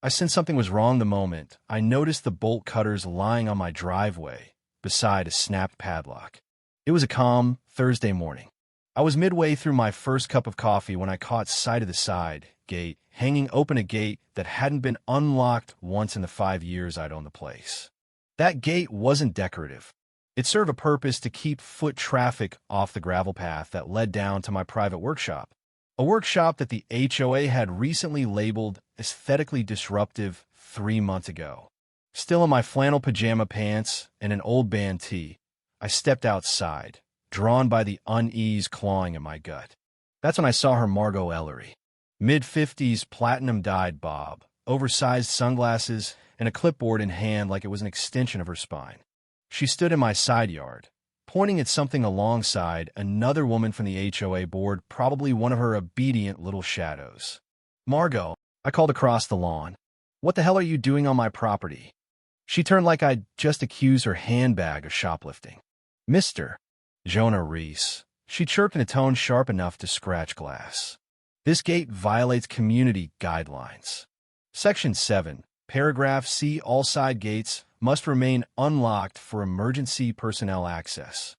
I sensed something was wrong the moment I noticed the bolt cutters lying on my driveway beside a snapped padlock. It was a calm Thursday morning. I was midway through my first cup of coffee when I caught sight of the side gate, hanging open, a gate that hadn't been unlocked once in the 5 years I'd owned the place. That gate wasn't decorative. It served a purpose to keep foot traffic off the gravel path that led down to my private workshop. A workshop that the HOA had recently labeled aesthetically disruptive 3 months ago. Still in my flannel pajama pants and an old band tee, I stepped outside, drawn by the unease clawing at my gut. That's when I saw her, Margot Ellery. Mid-50s, platinum-dyed bob, oversized sunglasses, and a clipboard in hand like it was an extension of her spine. She stood in my side yard, pointing at something alongside another woman from the HOA board, probably one of her obedient little shadows. "Margot," I called across the lawn. "What the hell are you doing on my property?" She turned like I'd just accused her handbag of shoplifting. "Mr. Jonah Reese," she chirped in a tone sharp enough to scratch glass. "This gate violates community guidelines. Section 7, Paragraph C, all side gates must remain unlocked for emergency personnel access."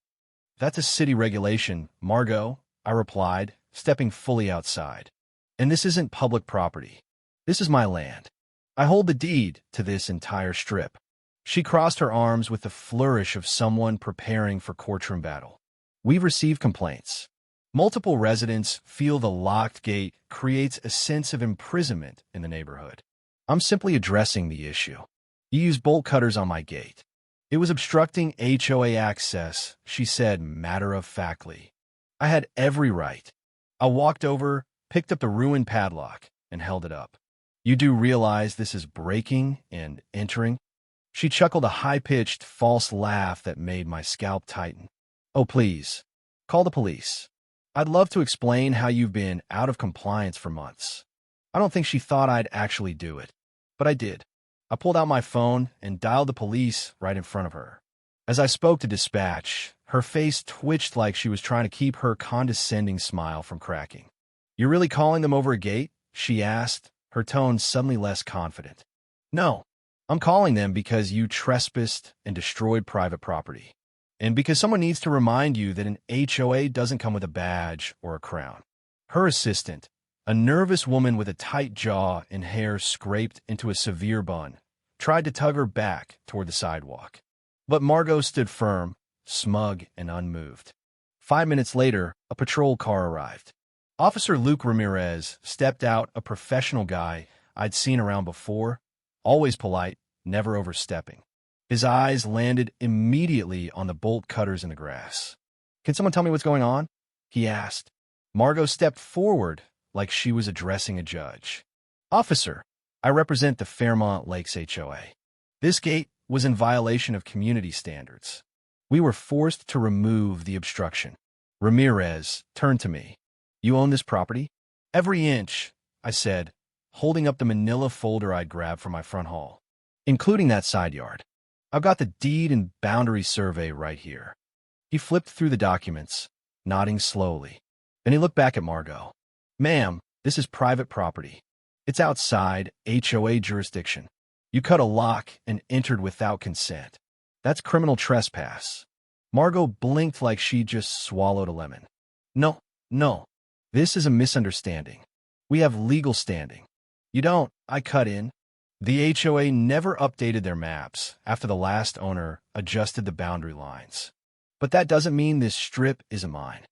"That's a city regulation, Margot," I replied, stepping fully outside. "And this isn't public property. This is my land. I hold the deed to this entire strip." She crossed her arms with the flourish of someone preparing for courtroom battle. "We've received complaints. Multiple residents feel the locked gate creates a sense of imprisonment in the neighborhood. I'm simply addressing the issue. You used bolt cutters on my gate. It was obstructing HOA access," she said matter-of-factly. I had every right. I walked over, picked up the ruined padlock, and held it up. "You do realize this is breaking and entering?" She chuckled, a high-pitched, false laugh that made my scalp tighten. "Oh, please, call the police. I'd love to explain how you've been out of compliance for months." I don't think she thought I'd actually do it, but I did. I pulled out my phone and dialed the police right in front of her. As I spoke to dispatch, her face twitched like she was trying to keep her condescending smile from cracking. "You're really calling them over a gate?" she asked, her tone suddenly less confident. "No, I'm calling them because you trespassed and destroyed private property. And because someone needs to remind you that an HOA doesn't come with a badge or a crown." Her assistant, a nervous woman with a tight jaw and hair scraped into a severe bun, tried to tug her back toward the sidewalk. But Margot stood firm, smug and unmoved. 5 minutes later, a patrol car arrived. Officer Luke Ramirez stepped out, a professional guy I'd seen around before, always polite, never overstepping. His eyes landed immediately on the bolt cutters in the grass. "Can someone tell me what's going on?" he asked. Margot stepped forward like she was addressing a judge. "Officer, I represent the Fairmont Lakes HOA. This gate was in violation of community standards. We were forced to remove the obstruction." Ramirez turned to me. "You own this property?" "Every inch," I said, holding up the manila folder I'd grabbed from my front hall, "including that side yard. I've got the deed and boundary survey right here." He flipped through the documents, nodding slowly. Then he looked back at Margot. "Ma'am, this is private property. It's outside HOA jurisdiction. You cut a lock and entered without consent. That's criminal trespass." Margot blinked like she just swallowed a lemon. No. This is a misunderstanding. We have legal standing." "You don't," I cut in. "The HOA never updated their maps after the last owner adjusted the boundary lines. But that doesn't mean this strip isn't mine."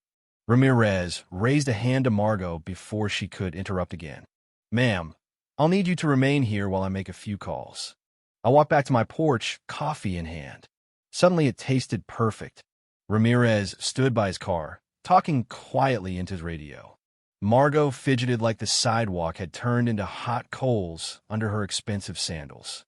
Ramirez raised a hand to Margot before she could interrupt again. "Ma'am, I'll need you to remain here while I make a few calls." I walked back to my porch, coffee in hand. Suddenly it tasted perfect. Ramirez stood by his car, talking quietly into his radio. Margot fidgeted like the sidewalk had turned into hot coals under her expensive sandals.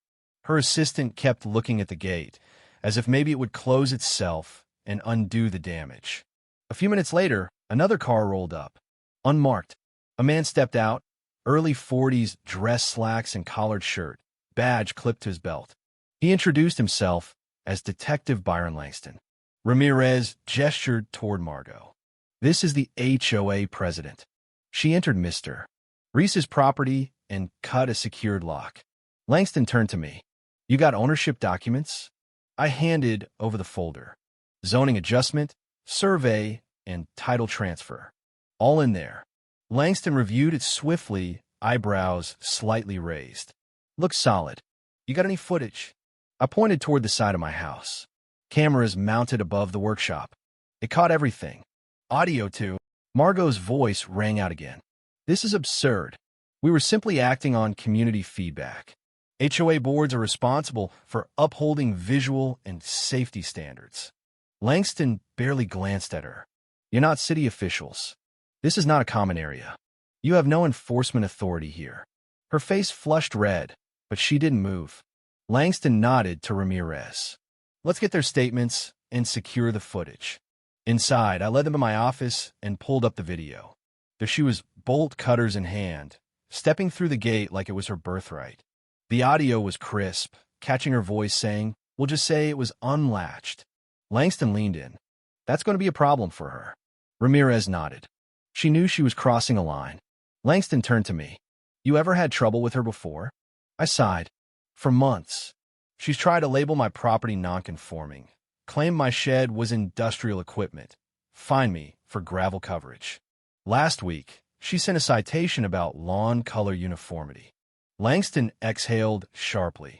Her assistant kept looking at the gate, as if maybe it would close itself and undo the damage. A few minutes later, another car rolled up, unmarked. A man stepped out, early 40s, dress slacks and collared shirt, badge clipped to his belt. He introduced himself as Detective Byron Langston. Ramirez gestured toward Margot. "This is the HOA president." She entered Mr. Reese's property and cut a secured lock. Langston turned to me. You got ownership documents? I handed over the folder. Zoning adjustment, survey, and title transfer. All in there. Langston reviewed it swiftly, eyebrows slightly raised. Looks solid. You got any footage? I pointed toward the side of my house. Cameras mounted above the workshop. It caught everything. Audio too. Margot's voice rang out again. This is absurd. We were simply acting on community feedback. HOA boards are responsible for upholding visual and safety standards. Langston barely glanced at her. You're not city officials. This is not a common area. You have no enforcement authority here. Her face flushed red, but she didn't move. Langston nodded to Ramirez. Let's get their statements and secure the footage. Inside, I led them to my office and pulled up the video. There she was, bolt cutters in hand, stepping through the gate like it was her birthright. The audio was crisp, catching her voice saying, "We'll just say it was unlatched." Langston leaned in. That's going to be a problem for her. Ramirez nodded. She knew she was crossing a line. Langston turned to me. You ever had trouble with her before? I sighed. For months. She's tried to label my property nonconforming, claimed my shed was industrial equipment, fined me for gravel coverage. Last week, she sent a citation about lawn color uniformity. Langston exhaled sharply.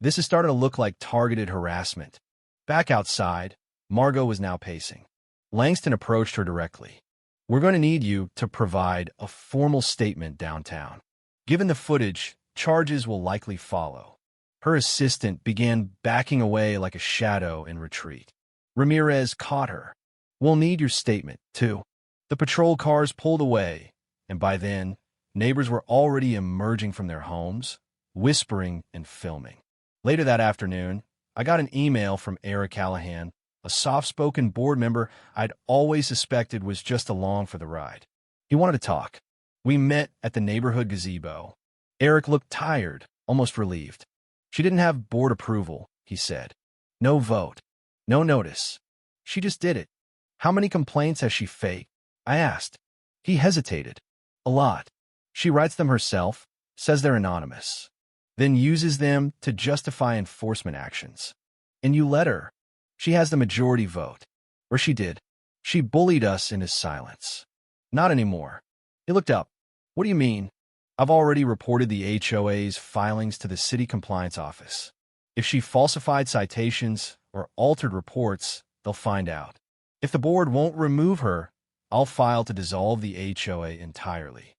This is starting to look like targeted harassment. Back outside, Margot was now pacing. Langston approached her directly. We're going to need you to provide a formal statement downtown. Given the footage, charges will likely follow. Her assistant began backing away like a shadow in retreat. Ramirez caught her. We'll need your statement, too. The patrol cars pulled away, and by then, neighbors were already emerging from their homes, whispering and filming. Later that afternoon, I got an email from Eric Callahan, a soft-spoken board member I'd always suspected was just along for the ride. He wanted to talk. We met at the neighborhood gazebo. Eric looked tired, almost relieved. She didn't have board approval, he said. No vote. No notice. She just did it. How many complaints has she faked? I asked. He hesitated. A lot. She writes them herself, says they're anonymous, then uses them to justify enforcement actions. And you let her. She has the majority vote. Or she did. She bullied us into silence. Not anymore. He looked up. What do you mean? I've already reported the HOA's filings to the city compliance office. If she falsified citations or altered reports, they'll find out. If the board won't remove her, I'll file to dissolve the HOA entirely.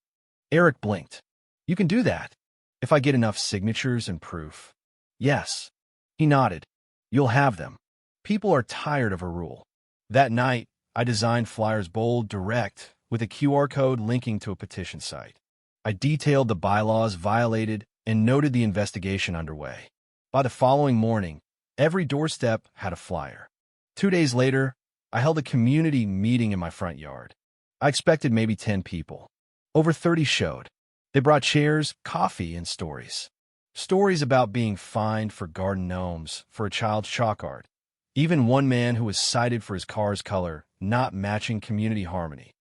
Eric blinked. You can do that, if I get enough signatures and proof. Yes. He nodded. You'll have them. People are tired of a rule. That night, I designed flyers bold, direct, with a QR code linking to a petition site. I detailed the bylaws violated and noted the investigation underway. By the following morning, every doorstep had a flyer. 2 days later, I held a community meeting in my front yard. I expected maybe 10 people. Over 30 showed. They brought chairs, coffee, and stories. Stories about being fined for garden gnomes for a child's chalk art. Even one man who was cited for his car's color not matching community harmony.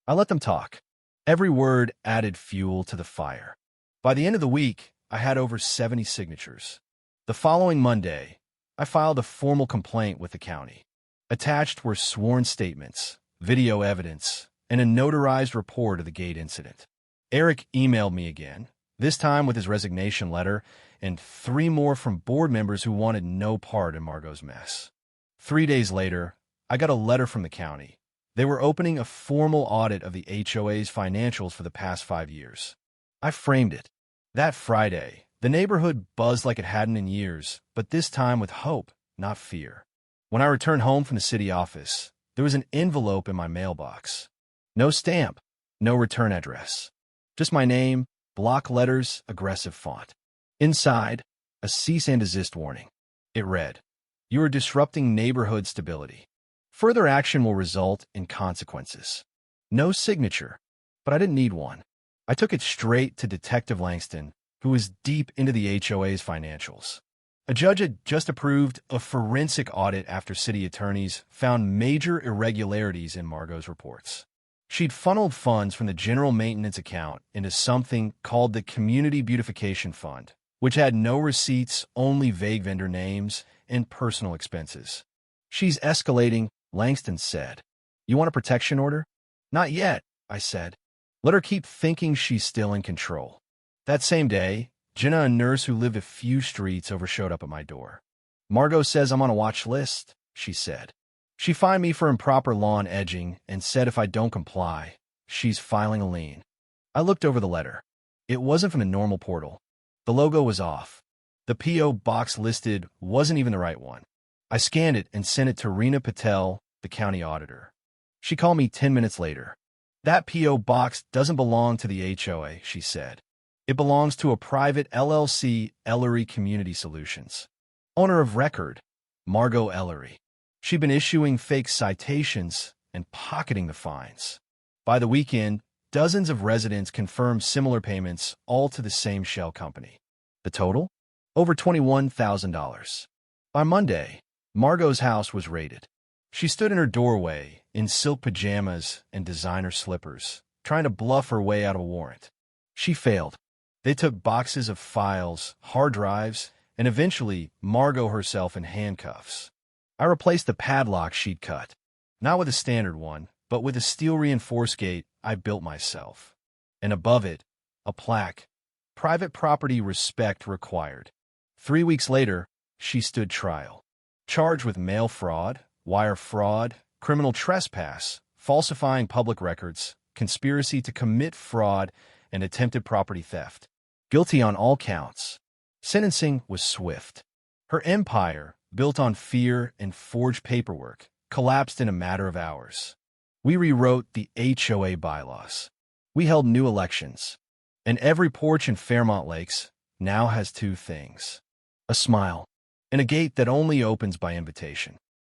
I let them talk. Every word added fuel to the fire. By the end of the week, I had over 70 signatures. The following Monday, I filed a formal complaint with the county. Attached were sworn statements, video evidence, and a notarized report of the gate incident. Eric emailed me again, this time with his resignation letter, and 3 more from board members who wanted no part in Margot's mess. 3 days later, I got a letter from the county. They were opening a formal audit of the HOA's financials for the past 5 years. I framed it. That Friday, the neighborhood buzzed like it hadn't in years, but this time with hope, not fear. When I returned home from the city office, there was an envelope in my mailbox. No stamp, no return address. Just my name, block letters, aggressive font. Inside, a cease and desist warning. It read, "You are disrupting neighborhood stability. Further action will result in consequences." No signature, but I didn't need one. I took it straight to Detective Langston, who was deep into the HOA's financials. A judge had just approved a forensic audit after city attorneys found major irregularities in Margot's reports. She'd funneled funds from the general maintenance account into something called the Community Beautification Fund, which had no receipts, only vague vendor names and personal expenses. She's escalating, Langston said. You want a protection order? Not yet, I said. Let her keep thinking she's still in control. That same day, Jenna, a nurse who lived a few streets over, showed up at my door. Margot says I'm on a watch list, she said. She fined me for improper lawn edging and said if I don't comply, she's filing a lien. I looked over the letter. It wasn't from the normal portal. The logo was off. The P.O. box listed wasn't even the right one. I scanned it and sent it to Reena Patel, the county auditor. She called me 10 minutes later. That P.O. box doesn't belong to the HOA, she said. It belongs to a private LLC, Ellery Community Solutions. Owner of record, Margot Ellery. She'd been issuing fake citations and pocketing the fines. By the weekend, dozens of residents confirmed similar payments, all to the same shell company. The total? Over $21,000. By Monday, Margot's house was raided. She stood in her doorway in silk pajamas and designer slippers, trying to bluff her way out of a warrant. She failed. They took boxes of files, hard drives, and eventually Margot herself in handcuffs. I replaced the padlock she'd cut, not with a standard one, but with a steel-reinforced gate I built myself. And above it, a plaque, Private Property Respect Required. 3 weeks later, she stood trial, charged with mail fraud, wire fraud, criminal trespass, falsifying public records, conspiracy to commit fraud, and attempted property theft. Guilty on all counts. Sentencing was swift. Her empire, built on fear and forged paperwork, collapsed in a matter of hours. We rewrote the HOA bylaws. We held new elections. And every porch in Fairmont Lakes now has two things: a smile and a gate that only opens by invitation.